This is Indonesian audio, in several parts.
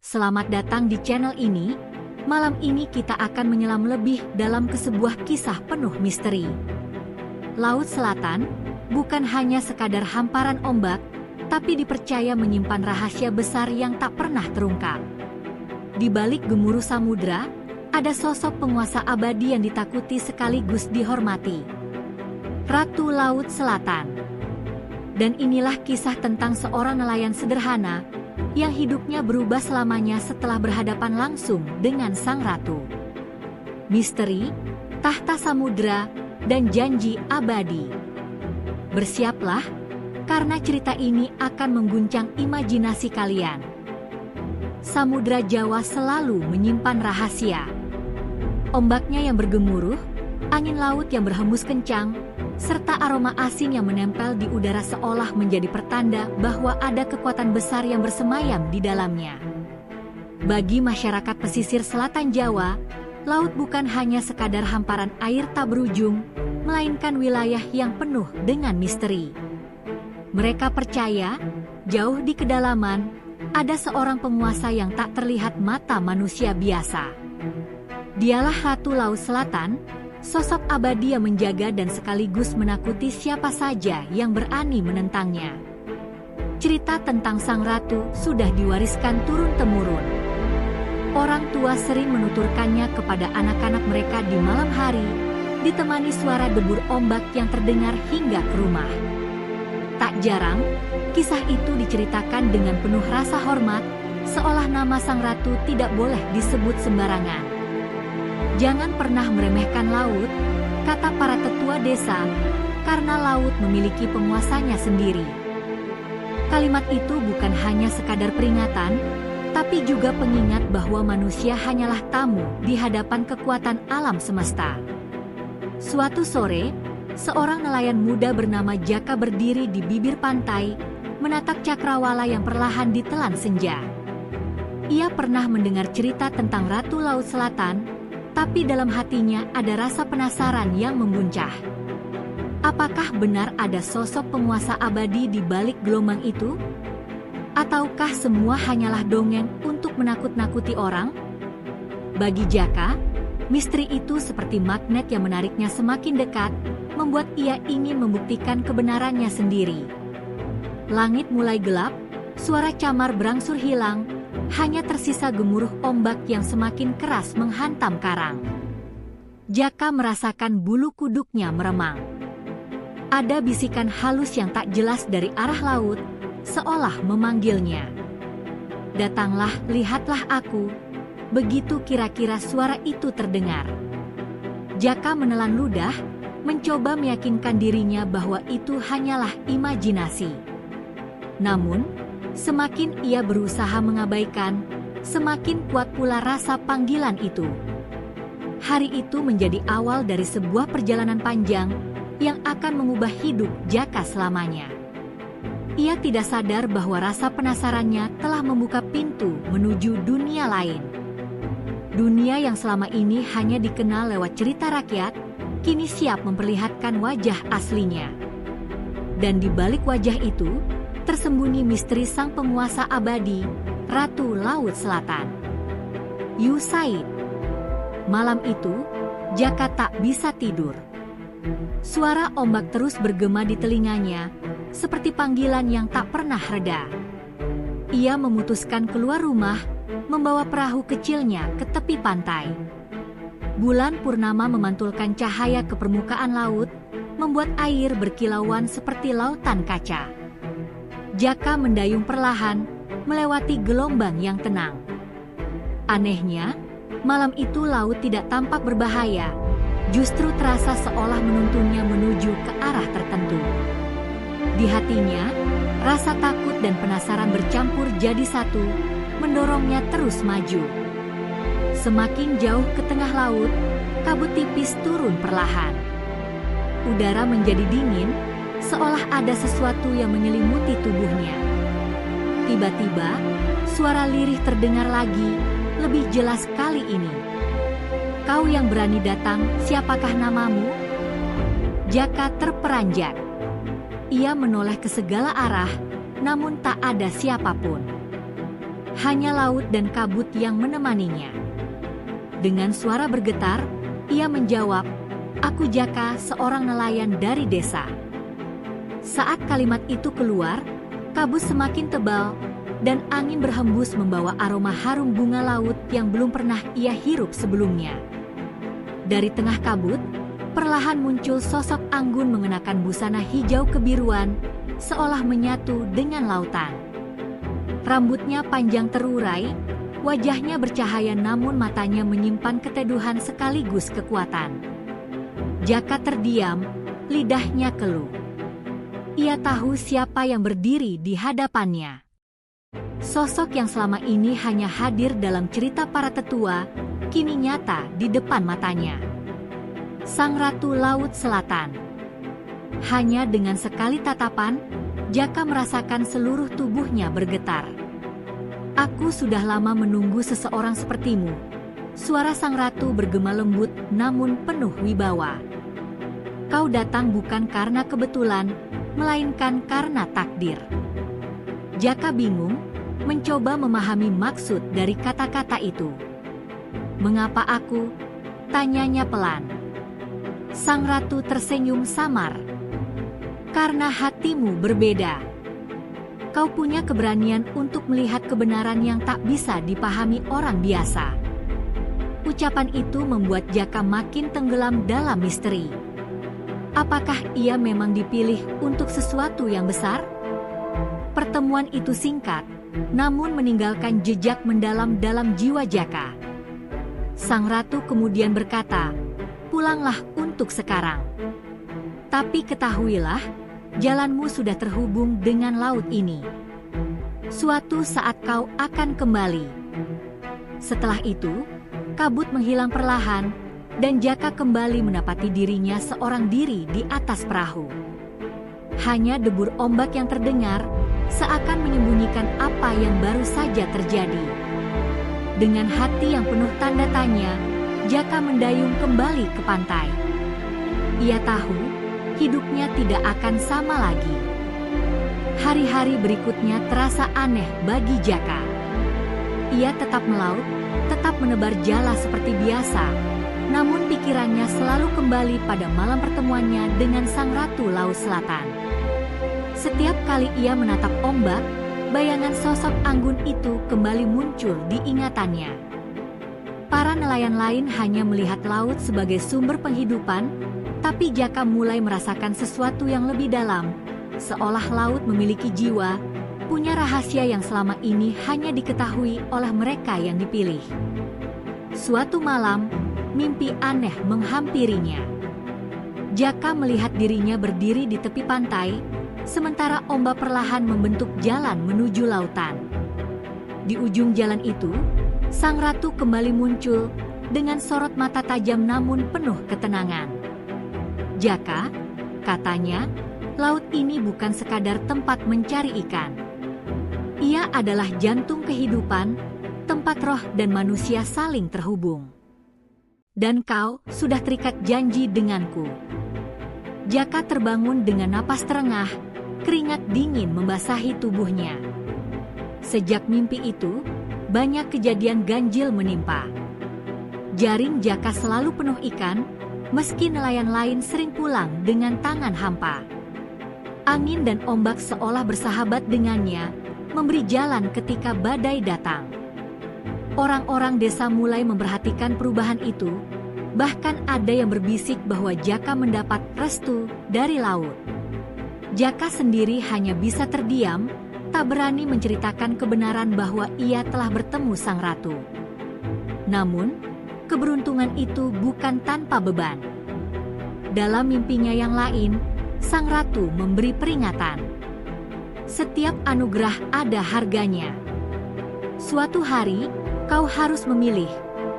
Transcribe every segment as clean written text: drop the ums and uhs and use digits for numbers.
Selamat datang di channel ini. Malam ini kita akan menyelam lebih dalam ke sebuah kisah penuh misteri. Laut Selatan bukan hanya sekadar hamparan ombak, tapi dipercaya menyimpan rahasia besar yang tak pernah terungkap. Di balik gemuruh samudra, ada sosok penguasa abadi yang ditakuti sekaligus dihormati. Ratu Laut Selatan. Dan inilah kisah tentang seorang nelayan sederhana yang hidupnya berubah selamanya setelah berhadapan langsung dengan sang ratu. Misteri, tahta samudra, dan janji abadi. Bersiaplah, karena cerita ini akan mengguncang imajinasi kalian. Samudra Jawa selalu menyimpan rahasia. Ombaknya yang bergemuruh, angin laut yang berhembus kencang, serta aroma asin yang menempel di udara seolah menjadi pertanda bahwa ada kekuatan besar yang bersemayam di dalamnya. Bagi masyarakat pesisir selatan Jawa, laut bukan hanya sekadar hamparan air tak berujung, melainkan wilayah yang penuh dengan misteri. Mereka percaya, jauh di kedalaman, ada seorang penguasa yang tak terlihat mata manusia biasa. Dialah Ratu Laut Selatan, sosok abadi yang menjaga dan sekaligus menakuti siapa saja yang berani menentangnya. Cerita tentang sang ratu sudah diwariskan turun-temurun. Orang tua sering menuturkannya kepada anak-anak mereka di malam hari, ditemani suara debur ombak yang terdengar hingga ke rumah. Tak jarang, kisah itu diceritakan dengan penuh rasa hormat, seolah nama sang ratu tidak boleh disebut sembarangan. Jangan pernah meremehkan laut, kata para tetua desa, karena laut memiliki penguasanya sendiri. Kalimat itu bukan hanya sekadar peringatan, tapi juga pengingat bahwa manusia hanyalah tamu di hadapan kekuatan alam semesta. Suatu sore, seorang nelayan muda bernama Jaka berdiri di bibir pantai, menatap cakrawala yang perlahan ditelan senja. Ia pernah mendengar cerita tentang Ratu Laut Selatan, tapi dalam hatinya ada rasa penasaran yang membuncah. Apakah benar ada sosok penguasa abadi di balik gelombang itu? Ataukah semua hanyalah dongeng untuk menakut-nakuti orang? Bagi Jaka, misteri itu seperti magnet yang menariknya semakin dekat, membuat ia ingin membuktikan kebenarannya sendiri. Langit mulai gelap, suara camar berangsur hilang, hanya tersisa gemuruh ombak yang semakin keras menghantam karang. Jaka merasakan bulu kuduknya meremang. Ada bisikan halus yang tak jelas dari arah laut, seolah memanggilnya. "Datanglah, lihatlah aku." Begitu kira-kira suara itu terdengar. Jaka menelan ludah, mencoba meyakinkan dirinya bahwa itu hanyalah imajinasi. Namun, semakin ia berusaha mengabaikan, semakin kuat pula rasa panggilan itu. Hari itu menjadi awal dari sebuah perjalanan panjang yang akan mengubah hidup Jaka selamanya. Ia tidak sadar bahwa rasa penasarannya telah membuka pintu menuju dunia lain. Dunia yang selama ini hanya dikenal lewat cerita rakyat, kini siap memperlihatkan wajah aslinya. Dan di balik wajah itu, tersembunyi misteri sang penguasa abadi, Ratu Laut Selatan. Yu Said. Malam itu, Jaka tak bisa tidur. Suara ombak terus bergema di telinganya, seperti panggilan yang tak pernah reda. Ia memutuskan keluar rumah, membawa perahu kecilnya ke tepi pantai. Bulan purnama memantulkan cahaya ke permukaan laut, membuat air berkilauan seperti lautan kaca. Jaka mendayung perlahan, melewati gelombang yang tenang. Anehnya, malam itu laut tidak tampak berbahaya, justru terasa seolah menuntunnya menuju ke arah tertentu. Di hatinya, rasa takut dan penasaran bercampur jadi satu, mendorongnya terus maju. Semakin jauh ke tengah laut, kabut tipis turun perlahan. Udara menjadi dingin, seolah ada sesuatu yang menyelimuti tubuhnya. Tiba-tiba, suara lirih terdengar lagi, lebih jelas kali ini. "Kau yang berani datang, siapakah namamu?" Jaka terperanjat. Ia menoleh ke segala arah, namun tak ada siapapun. Hanya laut dan kabut yang menemaninya. Dengan suara bergetar, ia menjawab, "Aku Jaka, seorang nelayan dari desa." Saat kalimat itu keluar, kabut semakin tebal, dan angin berhembus membawa aroma harum bunga laut yang belum pernah ia hirup sebelumnya. Dari tengah kabut, perlahan muncul sosok anggun mengenakan busana hijau kebiruan, seolah menyatu dengan lautan. Rambutnya panjang terurai, wajahnya bercahaya namun matanya menyimpan keteduhan sekaligus kekuatan. Jaka terdiam, lidahnya keluh. Ia tahu siapa yang berdiri di hadapannya. Sosok yang selama ini hanya hadir dalam cerita para tetua, kini nyata di depan matanya. Sang Ratu Laut Selatan. Hanya dengan sekali tatapan, Jaka merasakan seluruh tubuhnya bergetar. "Aku sudah lama menunggu seseorang sepertimu." Suara sang ratu bergema lembut namun penuh wibawa. "Kau datang bukan karena kebetulan, melainkan karena takdir." Jaka bingung, mencoba memahami maksud dari kata-kata itu. "Mengapa aku?" tanyanya pelan. Sang ratu tersenyum samar. "Karena hatimu berbeda. Kau punya keberanian untuk melihat kebenaran yang tak bisa dipahami orang biasa." Ucapan itu membuat Jaka makin tenggelam dalam misteri. Apakah ia memang dipilih untuk sesuatu yang besar? Pertemuan itu singkat, namun meninggalkan jejak mendalam dalam jiwa Jaka. Sang ratu kemudian berkata, "Pulanglah untuk sekarang. Tapi ketahuilah, jalanmu sudah terhubung dengan laut ini. Suatu saat kau akan kembali." Setelah itu, kabut menghilang perlahan, dan Jaka kembali mendapati dirinya seorang diri di atas perahu. Hanya debur ombak yang terdengar, seakan menyembunyikan apa yang baru saja terjadi. Dengan hati yang penuh tanda tanya, Jaka mendayung kembali ke pantai. Ia tahu, hidupnya tidak akan sama lagi. Hari-hari berikutnya terasa aneh bagi Jaka. Ia tetap melaut, tetap menebar jala seperti biasa, namun pikirannya selalu kembali pada malam pertemuannya dengan Sang Ratu Laut Selatan. Setiap kali ia menatap ombak, bayangan sosok anggun itu kembali muncul di ingatannya. Para nelayan lain hanya melihat laut sebagai sumber penghidupan, tapi Jaka mulai merasakan sesuatu yang lebih dalam, seolah laut memiliki jiwa, punya rahasia yang selama ini hanya diketahui oleh mereka yang dipilih. Suatu malam, mimpi aneh menghampirinya. Jaka melihat dirinya berdiri di tepi pantai, sementara ombak perlahan membentuk jalan menuju lautan. Di ujung jalan itu, sang ratu kembali muncul dengan sorot mata tajam namun penuh ketenangan. "Jaka," katanya, "laut ini bukan sekadar tempat mencari ikan. Ia adalah jantung kehidupan, tempat roh dan manusia saling terhubung. Dan kau sudah terikat janji denganku." Jaka terbangun dengan napas terengah, keringat dingin membasahi tubuhnya. Sejak mimpi itu, banyak kejadian ganjil menimpa. Jaring Jaka selalu penuh ikan, meski nelayan lain sering pulang dengan tangan hampa. Angin dan ombak seolah bersahabat dengannya, memberi jalan ketika badai datang. Orang-orang desa mulai memperhatikan perubahan itu, bahkan ada yang berbisik bahwa Jaka mendapat restu dari laut. Jaka sendiri hanya bisa terdiam, tak berani menceritakan kebenaran bahwa ia telah bertemu sang ratu. Namun, keberuntungan itu bukan tanpa beban. Dalam mimpinya yang lain, sang ratu memberi peringatan. Setiap anugerah ada harganya. Suatu hari, kau harus memilih,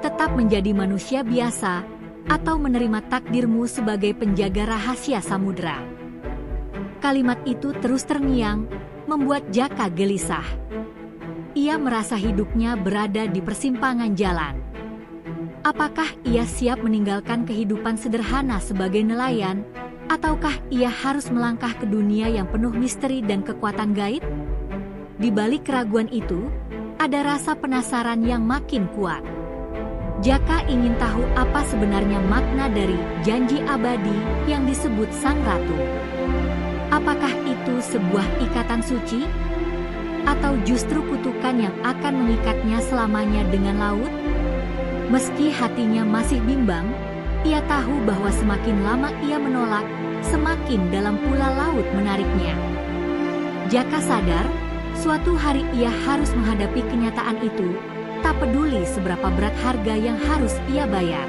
tetap menjadi manusia biasa, atau menerima takdirmu sebagai penjaga rahasia samudera. Kalimat itu terus terngiang, membuat Jaka gelisah. Ia merasa hidupnya berada di persimpangan jalan. Apakah ia siap meninggalkan kehidupan sederhana sebagai nelayan, ataukah ia harus melangkah ke dunia yang penuh misteri dan kekuatan gaib? Di balik keraguan itu, ada rasa penasaran yang makin kuat. Jaka ingin tahu apa sebenarnya makna dari janji abadi yang disebut Sang Ratu. Apakah itu sebuah ikatan suci? Atau justru kutukan yang akan mengikatnya selamanya dengan laut? Meski hatinya masih bimbang, ia tahu bahwa semakin lama ia menolak, semakin dalam pula laut menariknya. Jaka sadar, suatu hari ia harus menghadapi kenyataan itu, tak peduli seberapa berat harga yang harus ia bayar.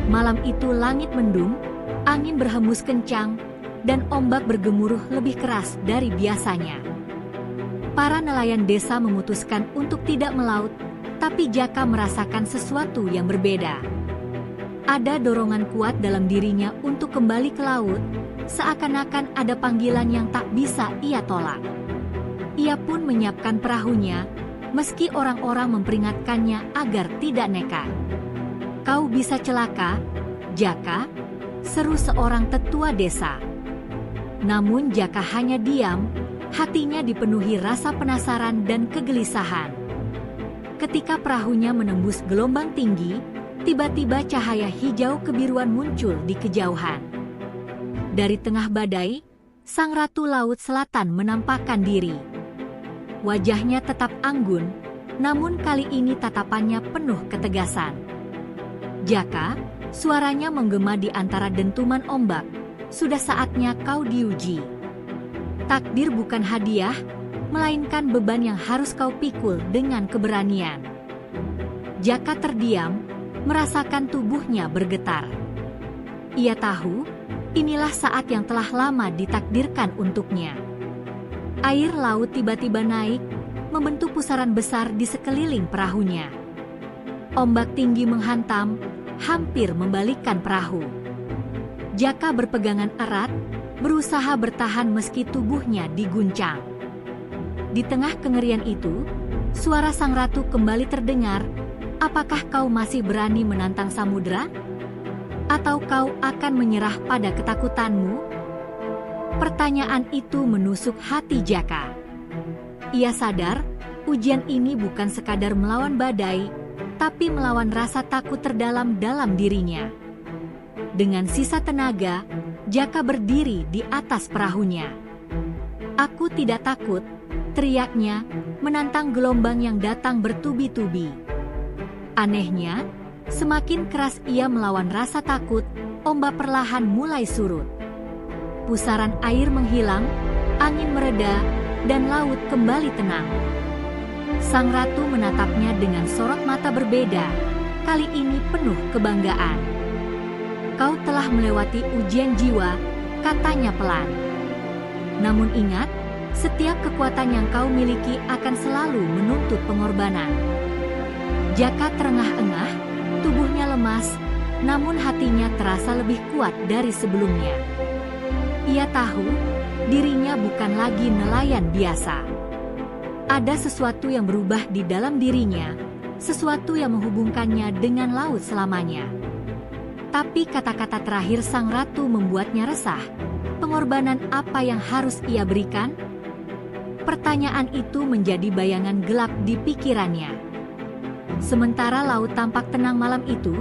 Malam itu langit mendung, angin berhembus kencang, dan ombak bergemuruh lebih keras dari biasanya. Para nelayan desa memutuskan untuk tidak melaut, tapi Jaka merasakan sesuatu yang berbeda. Ada dorongan kuat dalam dirinya untuk kembali ke laut, seakan-akan ada panggilan yang tak bisa ia tolak. Ia pun menyiapkan perahunya, meski orang-orang memperingatkannya agar tidak nekat. "Kau bisa celaka, Jaka," seru seorang tetua desa. Namun Jaka hanya diam, hatinya dipenuhi rasa penasaran dan kegelisahan. Ketika perahunya menembus gelombang tinggi, tiba-tiba cahaya hijau kebiruan muncul di kejauhan. Dari tengah badai, Sang Ratu Laut Selatan menampakkan diri. Wajahnya tetap anggun, namun kali ini tatapannya penuh ketegasan. "Jaka," suaranya menggema di antara dentuman ombak, "sudah saatnya kau diuji. Takdir bukan hadiah, melainkan beban yang harus kau pikul dengan keberanian." Jaka terdiam, merasakan tubuhnya bergetar. Ia tahu, inilah saat yang telah lama ditakdirkan untuknya. Air laut tiba-tiba naik, membentuk pusaran besar di sekeliling perahunya. Ombak tinggi menghantam, hampir membalikkan perahu. Jaka berpegangan erat, berusaha bertahan meski tubuhnya diguncang. Di tengah kengerian itu, suara Sang Ratu kembali terdengar, "Apakah kau masih berani menantang samudera? Atau kau akan menyerah pada ketakutanmu?" Pertanyaan itu menusuk hati Jaka. Ia sadar, ujian ini bukan sekadar melawan badai, tapi melawan rasa takut terdalam dalam dirinya. Dengan sisa tenaga, Jaka berdiri di atas perahunya. "Aku tidak takut," teriaknya, menantang gelombang yang datang bertubi-tubi. Anehnya, semakin keras ia melawan rasa takut, ombak perlahan mulai surut. Pusaran air menghilang, angin mereda, dan laut kembali tenang. Sang Ratu menatapnya dengan sorot mata berbeda, kali ini penuh kebanggaan. "Kau telah melewati ujian jiwa," katanya pelan. "Namun ingat, setiap kekuatan yang kau miliki akan selalu menuntut pengorbanan." Jaka terengah-engah, tubuhnya lemas, namun hatinya terasa lebih kuat dari sebelumnya. Ia tahu, dirinya bukan lagi nelayan biasa. Ada sesuatu yang berubah di dalam dirinya, sesuatu yang menghubungkannya dengan laut selamanya. Tapi kata-kata terakhir Sang Ratu membuatnya resah. Pengorbanan apa yang harus ia berikan? Pertanyaan itu menjadi bayangan gelap di pikirannya. Sementara laut tampak tenang malam itu,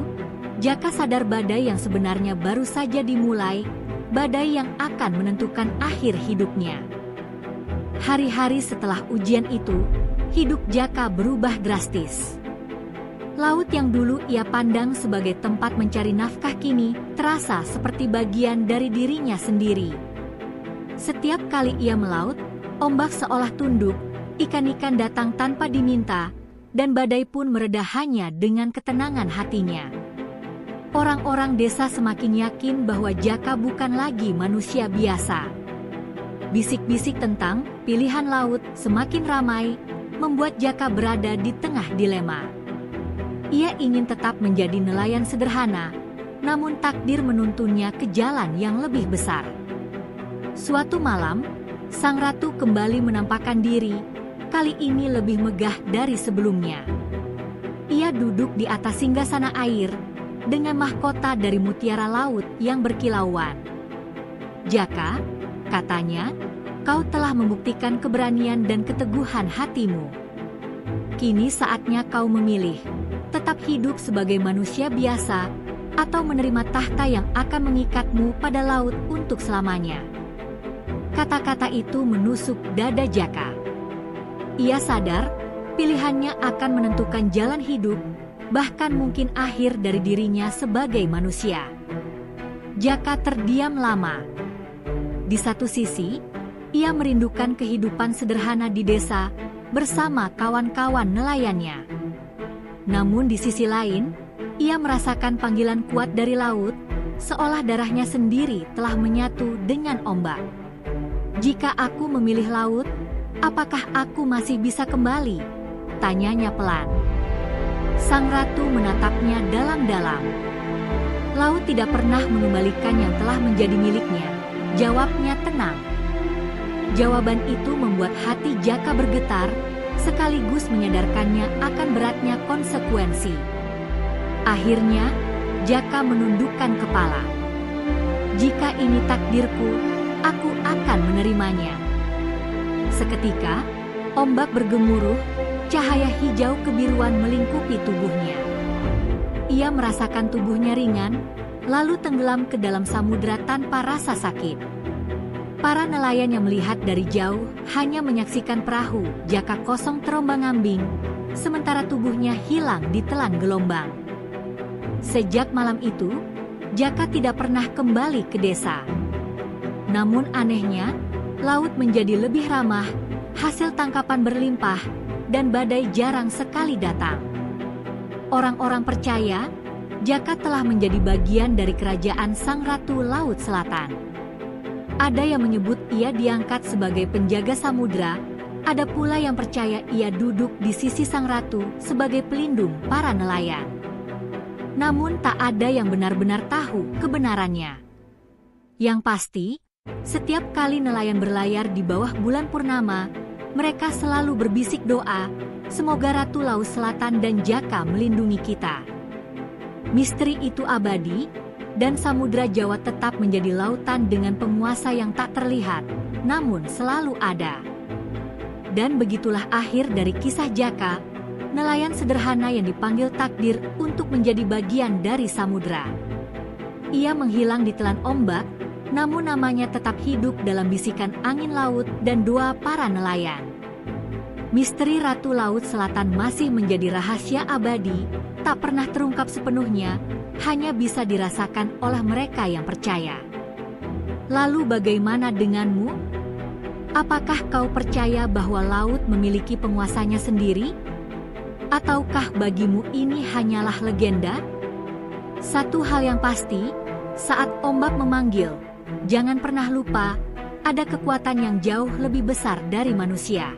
Jaka sadar badai yang sebenarnya baru saja dimulai, badai yang akan menentukan akhir hidupnya. Hari-hari setelah ujian itu, hidup Jaka berubah drastis. Laut yang dulu ia pandang sebagai tempat mencari nafkah kini terasa seperti bagian dari dirinya sendiri. Setiap kali ia melaut, ombak seolah tunduk, ikan-ikan datang tanpa diminta, dan badai pun mereda hanya dengan ketenangan hatinya. Orang-orang desa semakin yakin bahwa Jaka bukan lagi manusia biasa. Bisik-bisik tentang pilihan laut semakin ramai, membuat Jaka berada di tengah dilema. Ia ingin tetap menjadi nelayan sederhana, namun takdir menuntunnya ke jalan yang lebih besar. Suatu malam, Sang Ratu kembali menampakkan diri, kali ini lebih megah dari sebelumnya. Ia duduk di atas singgasana air, dengan mahkota dari mutiara laut yang berkilauan. "Jaka," katanya, "kau telah membuktikan keberanian dan keteguhan hatimu. Kini saatnya kau memilih, tetap hidup sebagai manusia biasa, atau menerima tahta yang akan mengikatmu pada laut untuk selamanya. Kata-kata itu menusuk dada Jaka. Ia sadar, pilihannya akan menentukan jalan hidup, bahkan mungkin akhir dari dirinya sebagai manusia. Jaka terdiam lama. Di satu sisi, ia merindukan kehidupan sederhana di desa, bersama kawan-kawan nelayannya. Namun di sisi lain, ia merasakan panggilan kuat dari laut, seolah darahnya sendiri telah menyatu dengan ombak. Jika aku memilih laut, apakah aku masih bisa kembali? Tanyanya pelan. Sang ratu menatapnya dalam-dalam. Laut tidak pernah mengembalikan yang telah menjadi miliknya, jawabnya tenang. Jawaban itu membuat hati Jaka bergetar, sekaligus menyadarkannya akan beratnya konsekuensi. Akhirnya, Jaka menundukkan kepala. Jika ini takdirku, aku akan menerimanya. Seketika, ombak bergemuruh, cahaya hijau kebiruan melingkupi tubuhnya. Ia merasakan tubuhnya ringan, lalu tenggelam ke dalam samudera tanpa rasa sakit. Para nelayan yang melihat dari jauh hanya menyaksikan perahu Jaka kosong terombang-ambing, sementara tubuhnya hilang ditelan gelombang. Sejak malam itu, Jaka tidak pernah kembali ke desa. Namun anehnya, laut menjadi lebih ramah, hasil tangkapan berlimpah, dan badai jarang sekali datang. Orang-orang percaya, Jaka telah menjadi bagian dari kerajaan Sang Ratu Laut Selatan. Ada yang menyebut ia diangkat sebagai penjaga samudra, ada pula yang percaya ia duduk di sisi sang ratu sebagai pelindung para nelayan. Namun tak ada yang benar-benar tahu kebenarannya. Yang pasti, setiap kali nelayan berlayar di bawah bulan purnama, mereka selalu berbisik doa, semoga Ratu Laut Selatan dan Jaka melindungi kita. Misteri itu abadi, dan Samudra Jawa tetap menjadi lautan dengan penguasa yang tak terlihat, namun selalu ada. Dan begitulah akhir dari kisah Jaka, nelayan sederhana yang dipanggil takdir untuk menjadi bagian dari samudra. Ia menghilang di telan ombak, namun namanya tetap hidup dalam bisikan angin laut dan doa para nelayan. Misteri Ratu Laut Selatan masih menjadi rahasia abadi, tak pernah terungkap sepenuhnya, hanya bisa dirasakan oleh mereka yang percaya. Lalu bagaimana denganmu? Apakah kau percaya bahwa laut memiliki penguasanya sendiri? Ataukah bagimu ini hanyalah legenda? Satu hal yang pasti, saat ombak memanggil, jangan pernah lupa, ada kekuatan yang jauh lebih besar dari manusia.